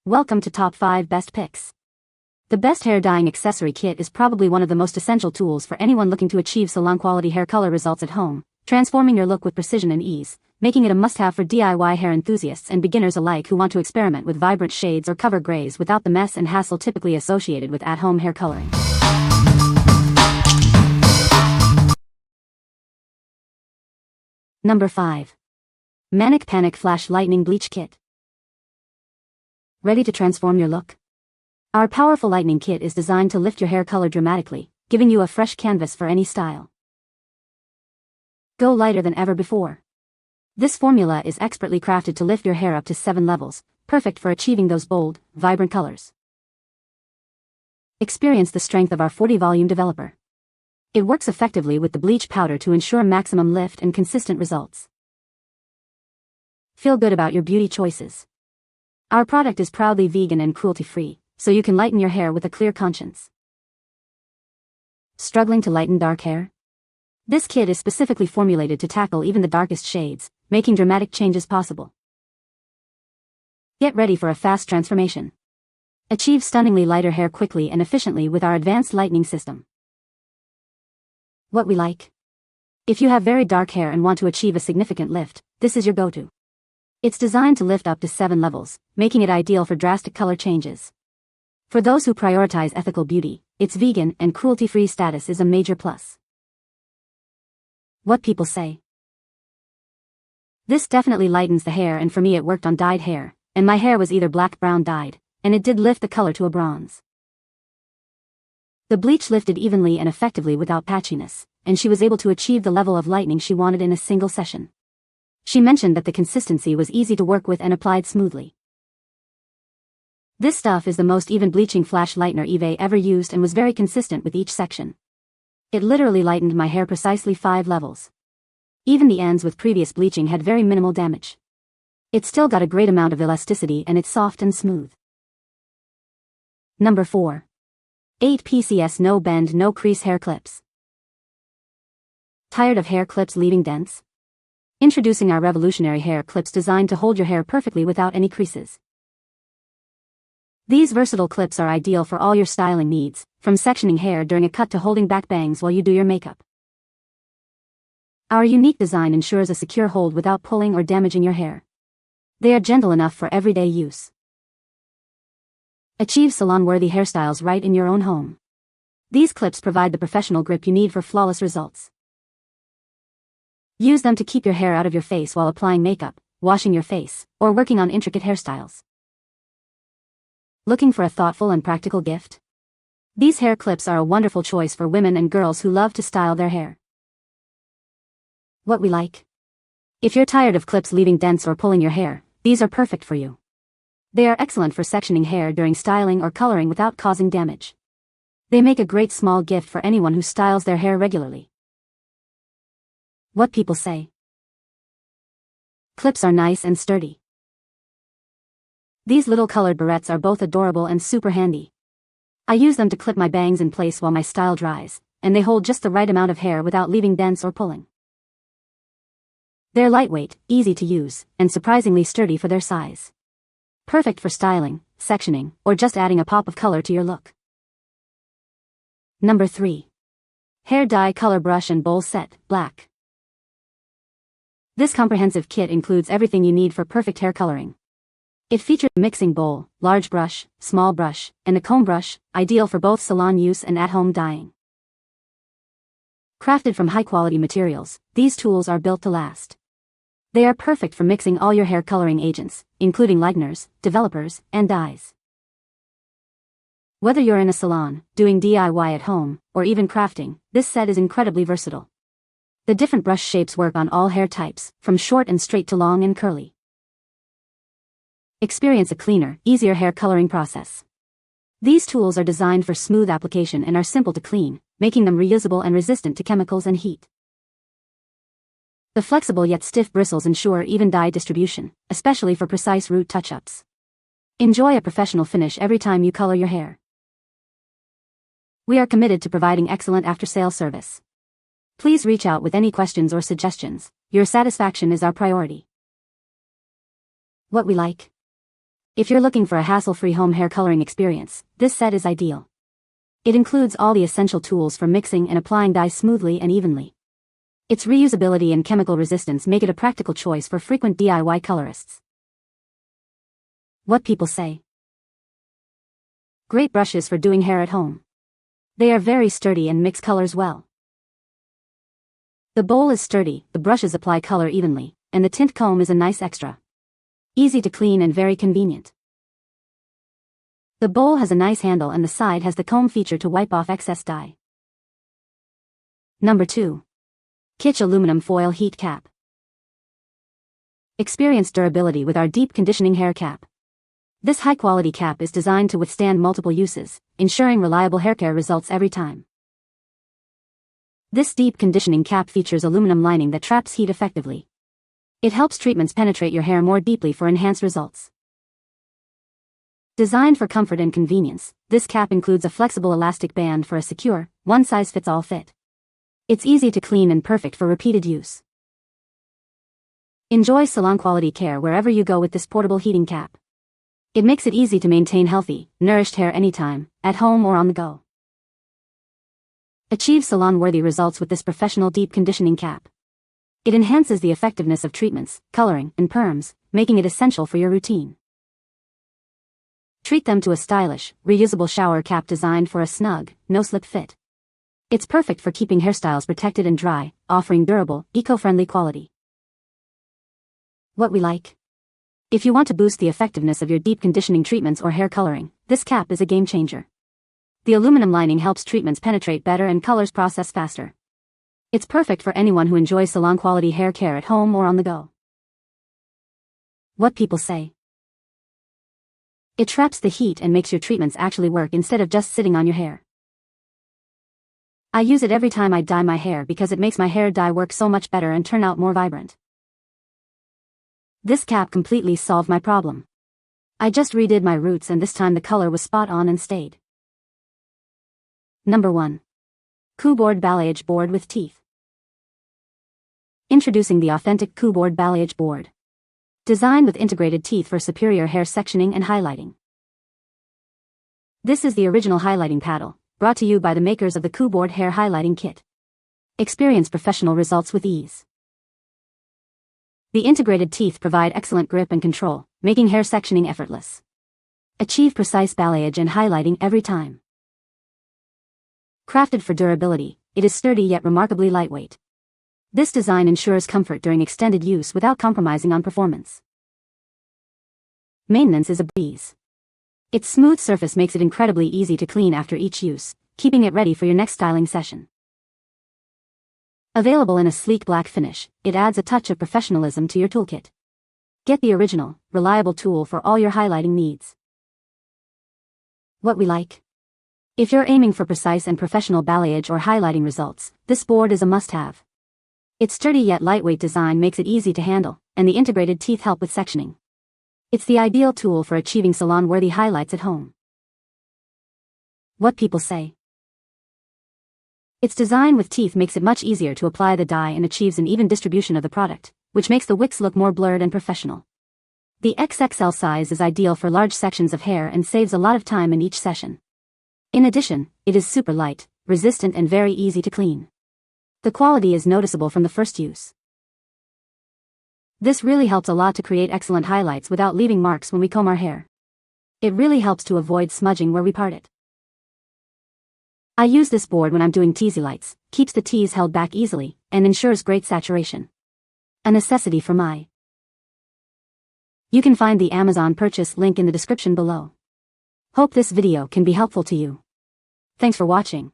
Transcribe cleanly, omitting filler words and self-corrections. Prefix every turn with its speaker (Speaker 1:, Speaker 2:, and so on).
Speaker 1: Welcome to Top 5 Best Picks. The best hair dyeing accessory kit is probably one of the most essential tools for anyone looking to achieve salon-quality hair color results at home, transforming your look with precision and ease, making it a must-have for DIY hair enthusiasts and beginners alike who want to experiment with vibrant shades or cover grays without the mess and hassle typically associated with at-home hair coloring. Number 5. MANIC Panic Flash Lightning Bleach Kit. Ready to transform your look? Our powerful lightning kit is designed to lift your hair color dramatically, giving you a fresh canvas for any style. Go lighter than ever before. This formula is expertly crafted to lift your hair up to 7 levels, perfect for achieving those bold, vibrant colors. Experience the strength of our 40-volume developer. It works effectively with the bleach powder to ensure maximum lift and consistent results. Feel good about your beauty choices. Our product is proudly vegan and cruelty-free, so you can lighten your hair with a clear conscience. Struggling to lighten dark hair? This kit is specifically formulated to tackle even the darkest shades, making dramatic changes possible. Get ready for a fast transformation. Achieve stunningly lighter hair quickly and efficiently with our advanced lightning system. What we like? If you have very dark hair and want to achieve a significant lift, this is your go-to. It's designed to lift up to 7 levels, making it ideal for drastic color changes. For those who prioritize ethical beauty, its vegan and cruelty-free status is a major plus. What people say. This definitely lightens the hair, and for me it worked on dyed hair, and my hair was either black-brown dyed, and it did lift the color to a bronze. The bleach lifted evenly and effectively without patchiness, and she was able to achieve the level of lightening she wanted in a single session. She mentioned that the consistency was easy to work with and applied smoothly. This stuff is the most even bleaching flash lightener Eve ever used and was very consistent with each section. It literally lightened my hair precisely 5 levels. Even the ends with previous bleaching had very minimal damage. It still got a great amount of elasticity and it's soft and smooth. Number 4. 8 PCS No Bend No Crease Hair Clips. Tired of hair clips leaving dents? Introducing our revolutionary hair clips designed to hold your hair perfectly without any creases. These versatile clips are ideal for all your styling needs, from sectioning hair during a cut to holding back bangs while you do your makeup. Our unique design ensures a secure hold without pulling or damaging your hair. They are gentle enough for everyday use. Achieve salon-worthy hairstyles right in your own home. These clips provide the professional grip you need for flawless results. Use them to keep your hair out of your face while applying makeup, washing your face, or working on intricate hairstyles. Looking for a thoughtful and practical gift? These hair clips are a wonderful choice for women and girls who love to style their hair. What we like? If you're tired of clips leaving dents or pulling your hair, these are perfect for you. They are excellent for sectioning hair during styling or coloring without causing damage. They make a great small gift for anyone who styles their hair regularly. What people say. Clips are nice and sturdy. These little colored barrettes are both adorable and super handy. I use them to clip my bangs in place while my style dries, and they hold just the right amount of hair without leaving dents or pulling. They're lightweight, easy to use, and surprisingly sturdy for their size. Perfect for styling, sectioning, or just adding a pop of color to your look. Number 3. Hair Dye Color Brush and Bowl Set, Black. This comprehensive kit includes everything you need for perfect hair coloring. It features a mixing bowl, large brush, small brush, and a comb brush, ideal for both salon use and at-home dyeing. Crafted from high-quality materials, these tools are built to last. They are perfect for mixing all your hair coloring agents, including lighteners, developers, and dyes. Whether you're in a salon, doing DIY at home, or even crafting, this set is incredibly versatile. The different brush shapes work on all hair types, from short and straight to long and curly. Experience a cleaner, easier hair coloring process. These tools are designed for smooth application and are simple to clean, making them reusable and resistant to chemicals and heat. The flexible yet stiff bristles ensure even dye distribution, especially for precise root touch-ups. Enjoy a professional finish every time you color your hair. We are committed to providing excellent after-sale service. Please reach out with any questions or suggestions. Your satisfaction is our priority. What we like? If you're looking for a hassle-free home hair coloring experience, this set is ideal. It includes all the essential tools for mixing and applying dyes smoothly and evenly. Its reusability and chemical resistance make it a practical choice for frequent DIY colorists. What people say. Great brushes for doing hair at home. They are very sturdy and mix colors well. The bowl is sturdy, the brushes apply color evenly, and the tint comb is a nice extra. Easy to clean and very convenient. The bowl has a nice handle and the side has the comb feature to wipe off excess dye. Number 2. Kitsch Aluminum Foil Heat Cap. Experience durability with our deep conditioning hair cap. This high-quality cap is designed to withstand multiple uses, ensuring reliable hair care results every time. This deep conditioning cap features aluminum lining that traps heat effectively. It helps treatments penetrate your hair more deeply for enhanced results. Designed for comfort and convenience, this cap includes a flexible elastic band for a secure, one-size-fits-all fit. It's easy to clean and perfect for repeated use. Enjoy salon-quality care wherever you go with this portable heating cap. It makes it easy to maintain healthy, nourished hair anytime, at home or on the go. Achieve salon-worthy results with this professional deep conditioning cap. It enhances the effectiveness of treatments, coloring, and perms, making it essential for your routine. Treat them to a stylish, reusable shower cap designed for a snug, no-slip fit. It's perfect for keeping hairstyles protected and dry, offering durable, eco-friendly quality. What we like. If you want to boost the effectiveness of your deep conditioning treatments or hair coloring, this cap is a game changer. The aluminum lining helps treatments penetrate better and colors process faster. It's perfect for anyone who enjoys salon-quality hair care at home or on the go. What people say. It traps the heat and makes your treatments actually work instead of just sitting on your hair. I use it every time I dye my hair because it makes my hair dye work so much better and turn out more vibrant. This cap completely solved my problem. I just redid my roots and this time the color was spot on and stayed. Number 1. Cooboard Balayage Board with Teeth. Introducing the authentic Cooboard Balayage Board. Designed with integrated teeth for superior hair sectioning and highlighting. This is the original highlighting paddle, brought to you by the makers of the Cooboard Hair Highlighting Kit. Experience professional results with ease. The integrated teeth provide excellent grip and control, making hair sectioning effortless. Achieve precise balayage and highlighting every time. Crafted for durability, it is sturdy yet remarkably lightweight. This design ensures comfort during extended use without compromising on performance. Maintenance is a breeze. Its smooth surface makes it incredibly easy to clean after each use, keeping it ready for your next styling session. Available in a sleek black finish, it adds a touch of professionalism to your toolkit. Get the original, reliable tool for all your highlighting needs. What we like. If you're aiming for precise and professional balayage or highlighting results, this board is a must-have. Its sturdy yet lightweight design makes it easy to handle, and the integrated teeth help with sectioning. It's the ideal tool for achieving salon-worthy highlights at home. What people say. Its design with teeth makes it much easier to apply the dye and achieves an even distribution of the product, which makes the wicks look more blurred and professional. The XXL size is ideal for large sections of hair and saves a lot of time in each session. In addition, it is super light, resistant and very easy to clean. The quality is noticeable from the first use. This really helps a lot to create excellent highlights without leaving marks when we comb our hair. It really helps to avoid smudging where we part it. I use this board when I'm doing teasy lights, keeps the teas held back easily, and ensures great saturation. A necessity for my. You can find the Amazon purchase link in the description below. Hope this video can be helpful to you. Thanks for watching.